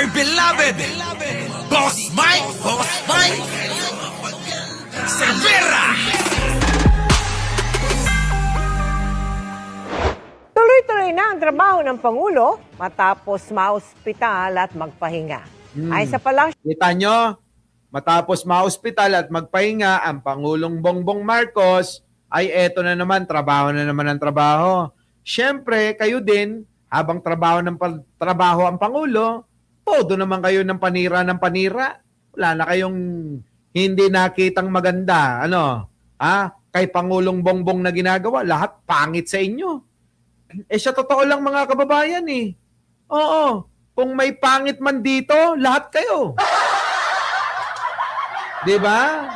dear beloved, Boss Mike Cervera. Tuloy-tuloy na ang trabaho ng Pangulo matapos maospital at magpahinga. Ay sa palasyo, Kita nyo, matapos ma-hospital at magpahinga, ang Pangulong Bongbong Marcos ay eto na naman, trabaho na naman ang trabaho. Siyempre, kayo din, habang trabaho ang Pangulo, todo naman kayo ng panira ng panira. Wala na kayong hindi nakitang maganda. Ano? Kay Pangulong Bongbong na ginagawa, lahat pangit sa inyo. Sa totoo lang mga kababayan Oo, kung may pangit man dito, lahat kayo. 'Di ba?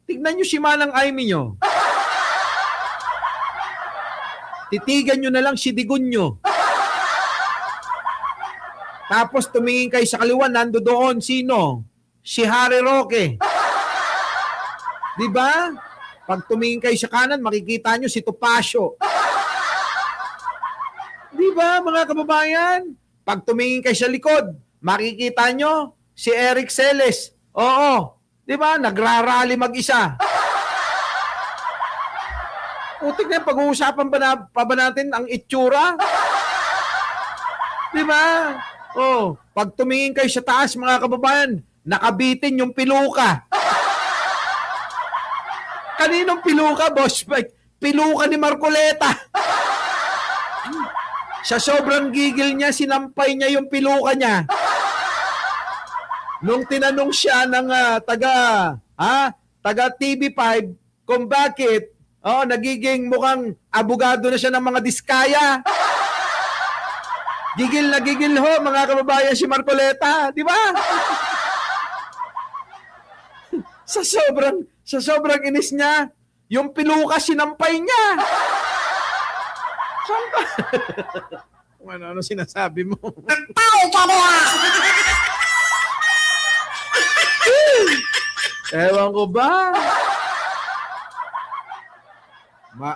Tignan niyo si Manang Aimee nyo. Titigan nyo na lang si Digun nyo. Tapos tumingin kayo sa kaliwa, nando doon, sino? Si Harry Roque. 'Di ba? Pag tumingin kayo sa kanan, makikita nyo si Topacio. 'Di ba, mga kababayan? Pag tumingin kayo sa likod, makikita nyo si Eric Celes. Oo. 'Di ba? Nagrarally mag-isa. Utik na, pag-uusapan pa ba natin ang itsura? 'Di ba? Pag tumingin kayo sa taas, mga kababayan, nakabitin yung piluka. Kaninong piluka, Boss Mike? Piluka ni Marcoleta. Sa sobrang gigil niya, sinampay niya yung piluka niya. Nung tinanong siya ng taga TV5 kung bakit nagiging mukhang abogado na siya ng mga diskaya. Gigil na gigil ho, mga kababayan, si Marcoleta, di ba? sa sobrang inis niya, yung piluka sinampay niya. Ano sinasabi mo? Ewan ko ba?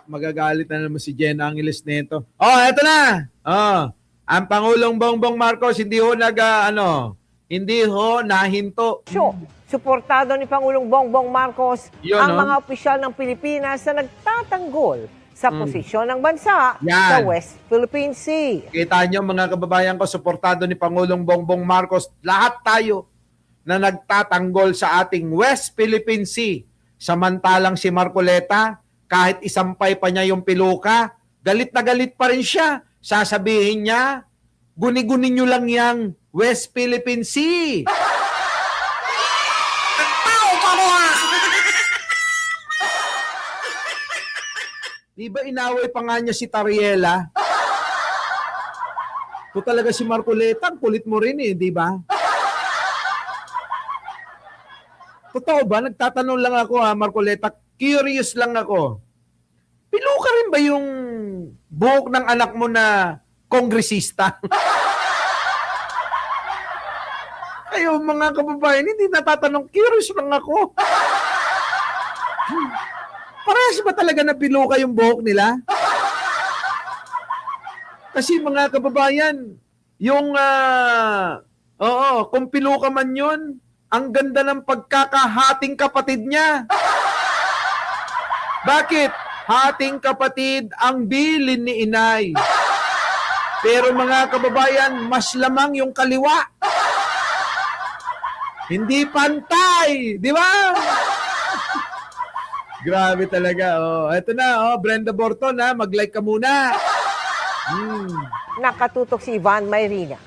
Magagalit na naman si Jen Angeles nito. Eto na. Ang Pangulong Bongbong Marcos hindi ho nahinto. suportado ni Pangulong Bongbong Marcos ang mga opisyal ng Pilipinas na nagtatanggol sa posisyon ng bansa sa West Philippine Sea. Kita nyo, mga kababayan ko, suportado ni Pangulong Bongbong Marcos, lahat tayo na nagtatanggol sa ating West Philippine Sea. Samantalang si Marcoleta, kahit isampay pa niya yung piluka, galit na galit pa rin siya. Sasabihin niya, guni-guni nyo lang yang West Philippine Sea. Di ba inaway pa nga niya si Tariela? Ito talaga si Marcoleta, kulit mo rin di ba? Totoo ba? Nagtatanong lang ako Marcoleta, curious lang ako. Piluka rin ba yung buhok ng anak mo na kongresista? Kayo mga kababayan, hindi natatanong, curious lang ako. Parehas ba talaga na piluka yung buhok nila? Kasi mga kababayan, yung kung piluka man yun, ang ganda ng pagkakahating kapatid niya. Bakit? Hating kapatid ang bilin ni inay. Pero mga kababayan, mas lamang yung kaliwa. Hindi pantay, di ba? Grabe talaga. Ito na, Brenda Borton, mag-like ka muna. Nakatutok si Ivan Mayrina.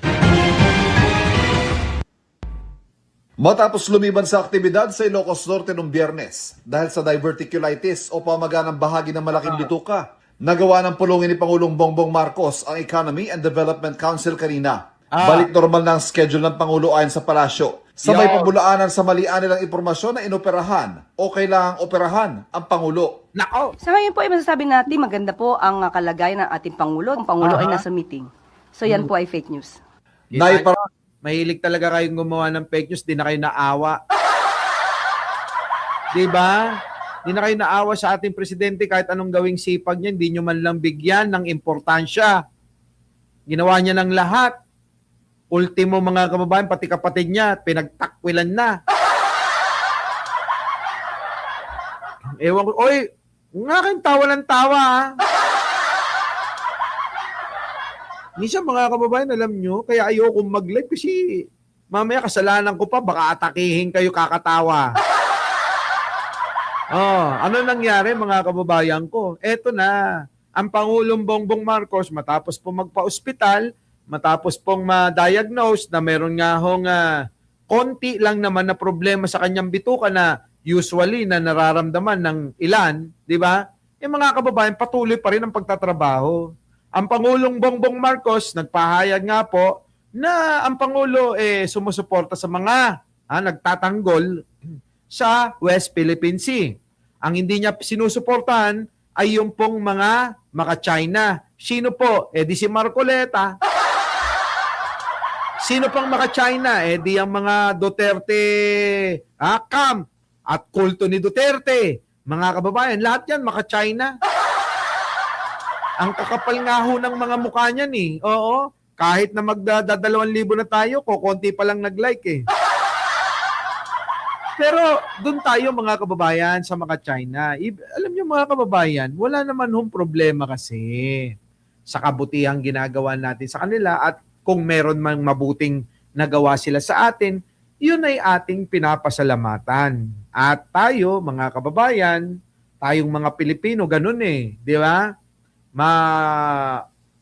Matapos lumiban sa aktibidad sa Ilocos Norte noong Biyernes dahil sa diverticulitis o pamaganang bahagi ng malaking bituka, nagawa ng pulungin ni Pangulong Bongbong Marcos ang Economy and Development Council kanina. Balik normal na ang schedule ng Pangulo ayon sa palasyo. Sabay pabulaanan sa malian nilang impormasyon na inoperahan o kailangang operahan ang Pangulo. Nako! Sa ngayon po ay masasabi natin maganda po ang kalagayan ng ating Pangulo. Ang Pangulo ay nasa meeting. So yan po ay fake news. Mahilig talaga kayong gumawa ng fake news, di na kayo naawa. Diba? Di na kayo naawa sa ating presidente kahit anong gawing sipag niya, hindi nyo man lang bigyan ng importansya. Ginawa niya ng lahat Ultimo mga kababayan, pati kapatid niya, pinagtakwilan na. Ewan ko, oy, nga kayong tawa ng tawa ha. Minsan mga kababayan, alam nyo, kaya ayokong mag-live kasi mamaya kasalanan ko pa, baka atakihin kayo kakatawa. Ano nangyari mga kababayan ko? Eto na, ang Pangulong Bongbong Marcos matapos po magpa-ospital, matapos pong ma-diagnose na meron nga hong konti lang naman na problema sa kanyang bituka na usually na nararamdaman ng ilan, di ba? Yung mga kababayan, patuloy pa rin ang pagtatrabaho. Ang Pangulong Bongbong Marcos nagpahayag nga po na ang Pangulo sumusuporta sa mga nagtatanggol sa West Philippine Sea. Ang hindi niya sinusuportahan ay yung pong mga maka-China. Sino po? Di si Marcoleta. Sino pang maka-China? Di ang mga Duterte camp at kulto ni Duterte. Mga kababayan, lahat yan maka-China. Ang kakapal nga ho ng mga mukha niyan eh. Oo. Kahit na magdadalawang na tayo, konti pa lang nag-like eh. Pero doon tayo mga kababayan sa mga China. Alam niyo mga kababayan, wala naman hong problema kasi sa kabutihang ginagawa natin sa kanila at kung meron mang mabuting nagawa sila sa atin, yun ay ating pinapasalamatan. At tayo mga kababayan, tayong mga Pilipino, ganun eh. Di ba?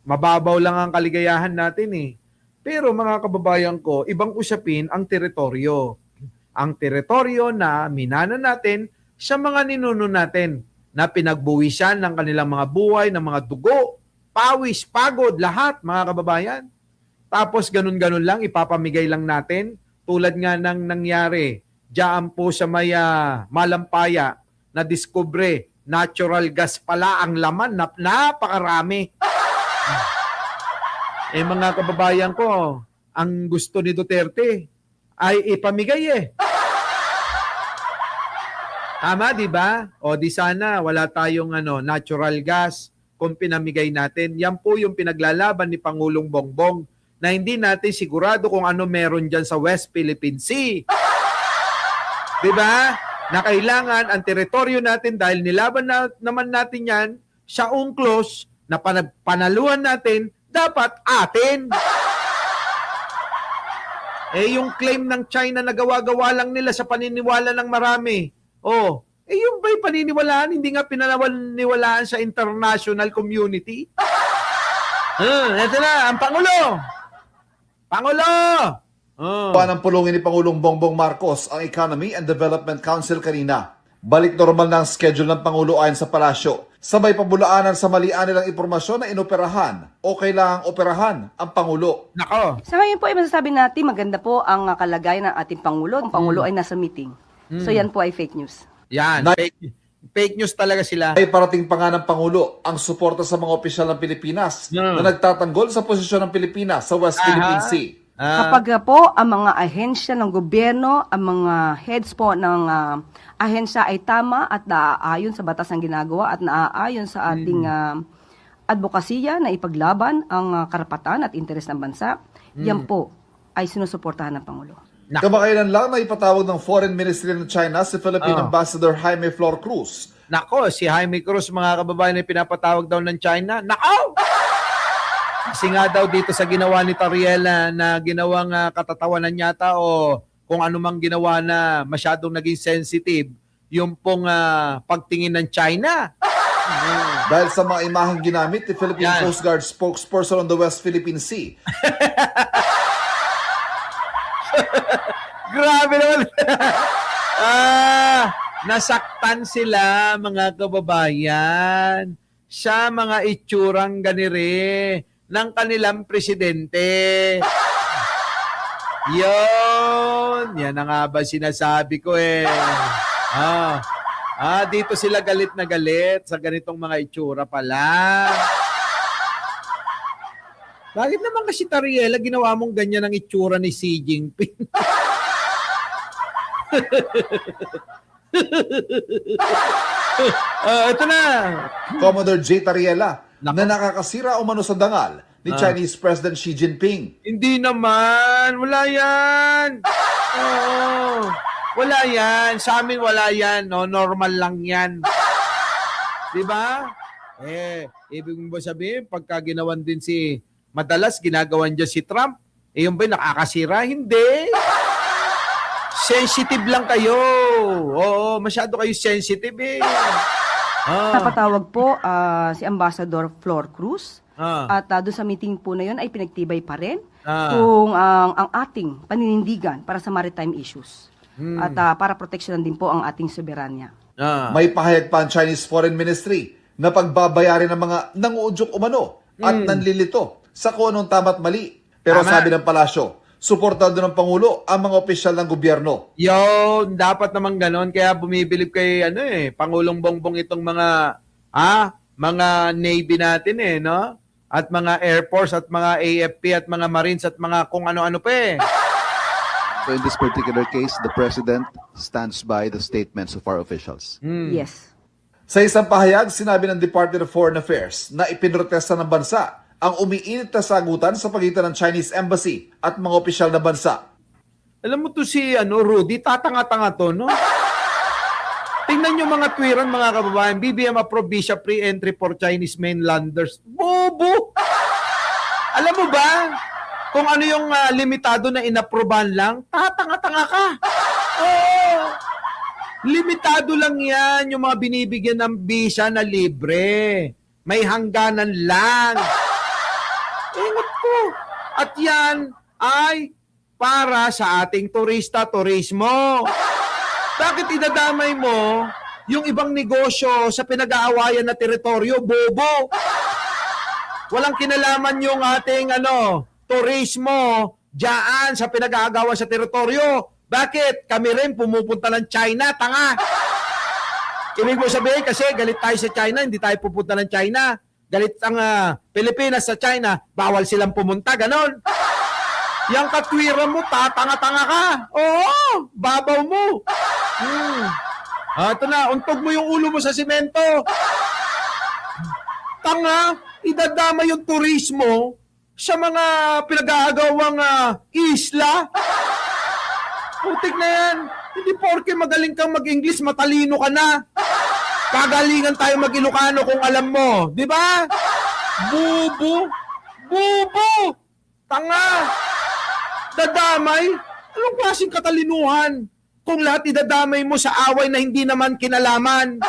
Mababaw lang ang kaligayahan natin eh. Pero mga kababayan ko, ibang usapin ang teritoryo. Ang teritoryo na minana natin sa mga ninuno natin na pinagbuwisan ng kanilang mga buhay, ng mga dugo, pawis, pagod, lahat mga kababayan. Tapos ganun-ganun lang, ipapamigay lang natin tulad nga ng nangyari diyan po sa may Malampaya na diskubre natural gas pala ang laman, napakarami. Mga kababayan ko, ang gusto ni Duterte ay ipamigay eh. Tama, di ba? O di sana wala tayong natural gas kung pinamigay natin. Yan po yung pinaglalaban ni Pangulong Bongbong na hindi natin sigurado kung ano meron dyan sa West Philippine Sea. Di ba? Na kailangan ang teritoryo natin dahil nilaban naman natin yan sa UNCLOS na panaluhan natin, dapat atin. Yung claim ng China na gawa-gawa lang nila sa paniniwala ng marami. Yung ba'y paniniwalaan? Hindi nga pinaniniwalaan sa international community. Ito na, ang Pangulo! Pangulo! Ng pulungin ni Pangulong Bongbong Marcos ang Economy and Development Council kanina. Balik normal na ang schedule ng Pangulo ayon sa palasyo. Sabay pabulaanan sa malian nilang impormasyon na inoperahan o kailangang operahan ang Pangulo. Nako! Sa ngayon po ay masasabi natin maganda po ang kalagayan ng ating Pangulo. Ang Pangulo ay nasa meeting. So yan po ay fake news. Yan, fake news talaga sila. Ay parating pa nga ng Pangulo ang suporta sa mga opisyal ng Pilipinas na nagtatanggol sa posisyon ng Pilipinas sa West Philippine Sea. Kapag po ang mga ahensya ng gobyerno, ang mga heads po ng ahensya ay tama at naaayon sa batas ng ginagawa at naaayon sa ating advokasya na ipaglaban ang karapatan at interes ng bansa, yan po ay sinusuportahan ng Pangulo. Kamakailan lang na ipatawag ng Foreign Ministry ng China si Philippine Ambassador Jaime Flor Cruz. Nako, si Jaime Cruz, mga kababayan, na pinapatawag daw ng China. Nako! Kasi nga daw dito sa ginawa ni Tariela na ginawang katatawanan yata o kung ano mang ginawa na masyadong naging sensitive, yung pong pagtingin ng China. Dahil sa mga imaheng ginamit ni Philippine Coast Guard spokesperson on the West Philippine Sea. Grabe naman. Nasaktan sila mga kababayan sa mga itsurang ganire ng kanilang presidente. Yon, yan na nga ba sinasabi ko eh. Dito sila galit na galit sa ganitong mga itsura pala. Bakit naman kasi Tariela ginawa mong ganyan ang itsura ni Xi Jinping? Ito na! Commodore J. Tariela na nakakasira umano sa dangal ni Chinese President Xi Jinping. Hindi naman. Wala yan. Oo. Wala yan. Sa amin wala yan. No? Normal lang yan. Di ba? Ibig mo ba sabihin, pagka ginawan din madalas ginagawan dyan si Trump, yung ba nakakasira? Hindi. Sensitive lang kayo. Oo, masyado kayo sensitive eh. Napatawag po si Ambassador Flor Cruz. Ah. At doon sa meeting po na yun ay pinagtibay pa rin kung ang ating paninindigan para sa maritime issues. At para proteksyonan din po ang ating soberanya. May pahayag pa ang Chinese Foreign Ministry na pagbabayarin ng mga nanguudyok umano at nanlilito sa kung anong tama't mali. Pero Tama. sabi ng palasyo, suportado ng Pangulo ang mga opisyal ng gobyerno. Yun, dapat naman ganon. Kaya bumibilib kay Pangulong Bongbong itong mga Navy natin no? At mga Air Force at mga AFP at mga Marines at mga kung ano-ano pa eh. So in this particular case, the President stands by the statements of our officials. Yes. Sa isang pahayag, sinabi ng Department of Foreign Affairs na ipinrotesta ng bansa ang umiinit na sagutan sa pagitan ng Chinese Embassy at mga opisyal na bansa. Alam mo to si Rudy, tatanga-tanga to, no? Tingnan nyo mga twiran, mga kababayan. BBM approved visa free entry for Chinese mainlanders. Bobo! Alam mo ba, kung ano yung limitado na inaproban lang, tatanga-tanga ka. Oo! Limitado lang yan, yung mga binibigyan ng visa na libre. May hangganan lang. Ingat ko. At yan ay para sa ating turista, turismo. Bakit idadamay mo yung ibang negosyo sa pinag-aawayan na teritoryo, bobo? Walang kinalaman yung ating turismo diyan sa pinag-aagawan sa teritoryo. Bakit? Kami rin pumupunta ng China, tanga. Ibig mo sabihin kasi galit tayo sa China, hindi tayo pupunta ng China. Galit ang Pilipinas sa China, bawal silang pumunta, ganon. Yang katwiran mo, tatanga-tanga ka. Oo, babaw mo. Ito na, untog mo yung ulo mo sa simento. Tanga, idadama yung turismo sa mga pinag-aagawang isla. Putik na yan. Hindi porke magaling kang mag-English, matalino ka na. Kagalingan tayo mag-Ilocano kung alam mo. Di ba? Bubo. Bubo. Tanga. Dadamay. Anong klaseng katalinuhan? Kung lahat idadamay mo sa away na hindi naman kinalaman.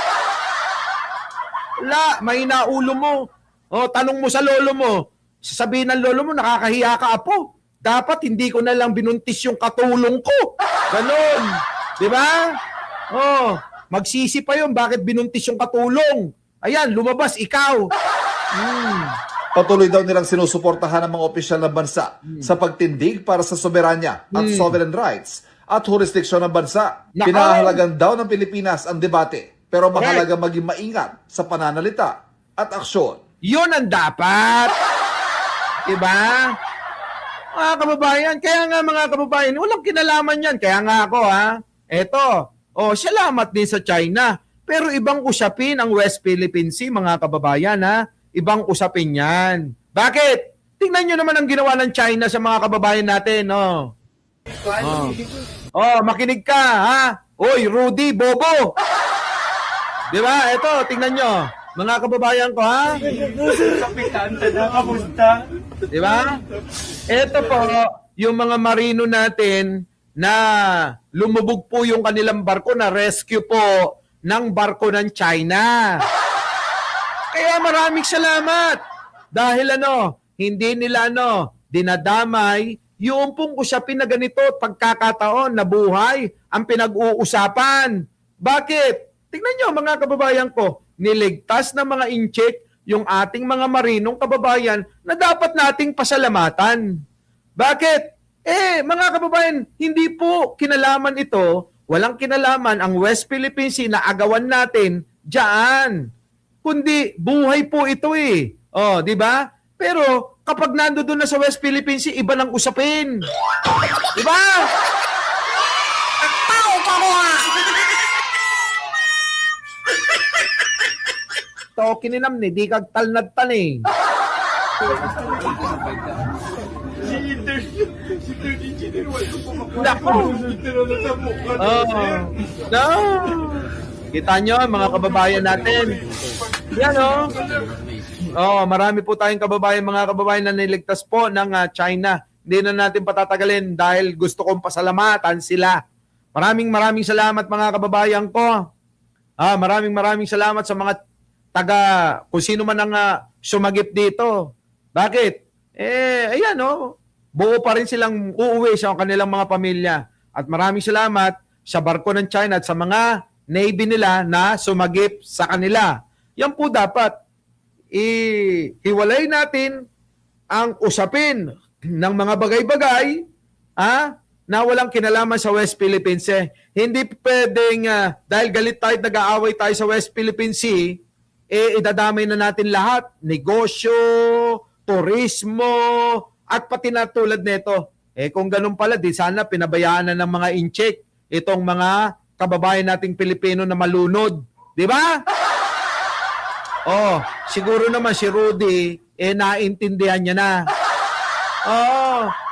Wala, may naulo mo. O, tanong mo sa lolo mo. Sasabihin ng lolo mo, nakakahiya ka, apo. Dapat hindi ko na lang binuntis yung katulong ko. Ganon. Di ba? Oh, magsisi pa yun. Bakit binuntis yung katulong? Ayan, lumabas, ikaw. Patuloy daw nilang sinusuportahan ng mga opisyal ng bansa sa pagtindig para sa soberanya at sovereign rights at jurisdiksyon ng bansa. Pinahalagan daw ng Pilipinas ang debate, pero mahalaga maging maingat sa pananalita at aksyon. Yun ang dapat. Diba? Mga kababayan, kaya nga mga kababayan, walang kinalaman yan. Kaya nga ako eto, salamat din sa China. Pero ibang usapin ang West Philippine Sea, mga kababayan Ibang usapin yan. Bakit? Tingnan nyo naman ang ginawa ng China sa mga kababayan natin, no? Makinig ka, Oy, Rudy, bobo! Di ba? Ito, tingnan nyo. Mga kababayan ko, Di ba? Ito po, yung mga marino natin na lumubog po yung kanilang barko na rescue po ng barko ng China. Kaya maraming salamat. Dahil hindi nila dinadamay yung pong usapin na ganito at pagkakataon na buhay ang pinag-uusapan. Bakit? Tingnan nyo mga kababayan ko, niligtas ng mga incheck yung ating mga marinong kababayan na dapat nating pasalamatan. Bakit? Mga kababayan, hindi po kinalaman ito, walang kinalaman ang West Philippine Sea na agawan natin diyan. Kundi buhay po ito di ba? Pero kapag nandoon na sa West Philippine Sea, iba nang usapin. Di ba? To kininam ni di kag talnad tan Nako! No! Kita nyo, mga kababayan natin. Yan, oh. Oh, marami po tayong kababayan, mga kababayan na niligtas po ng China. Hindi na natin patatagalin dahil gusto kong pasalamatan sila. Maraming salamat, mga kababayan ko. Maraming salamat sa mga taga, kung sino man ang sumagip dito. Bakit? Ayan, oh. Buo pa rin silang uuwi sa kanilang mga pamilya. At maraming salamat sa barko ng China at sa mga Navy nila na sumagip sa kanila. Yan po dapat. Hiwalay natin ang usapin ng mga bagay-bagay na walang kinalaman sa West Philippines. Hindi pwedeng dahil galit tayo at nag-aaway tayo sa West Philippine Sea, idadamay na natin lahat. Negosyo, turismo, at pati na tulad nito. Kung ganun pala, di sana pinabayaan na ng mga incheck itong mga kababayan nating Pilipino na malunod. Di ba? Siguro naman si Rudy, naintindihan niya na.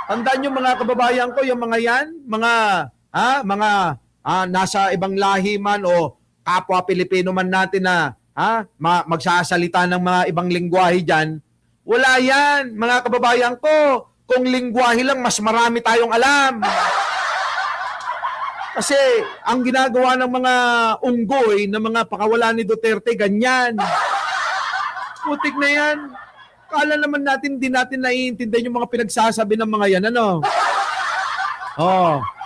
Tandaan yung mga kababayan ko, yung mga yan, mga nasa ibang lahi man o kapwa Pilipino man natin na magsasalita ng mga ibang lingwahe dyan. Wala yan, mga kababayan ko. Kung lingwahe lang, mas marami tayong alam. Kasi ang ginagawa ng mga unggoy, ng mga pakawala ni Duterte, ganyan. Putik na yan. Kala naman natin, di natin naiintindihan yung mga pinagsasabi ng mga yan, ano?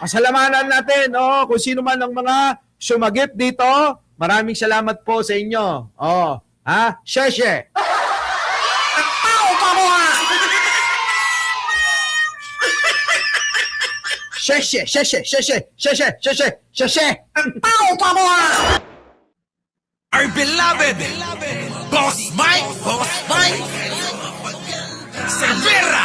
Pasalamanan natin, kung sino man ang mga sumagip dito, maraming salamat po sa inyo. Sheshe! Sheshe! Ang tao pa mo! Our beloved Boss Mike Cervera.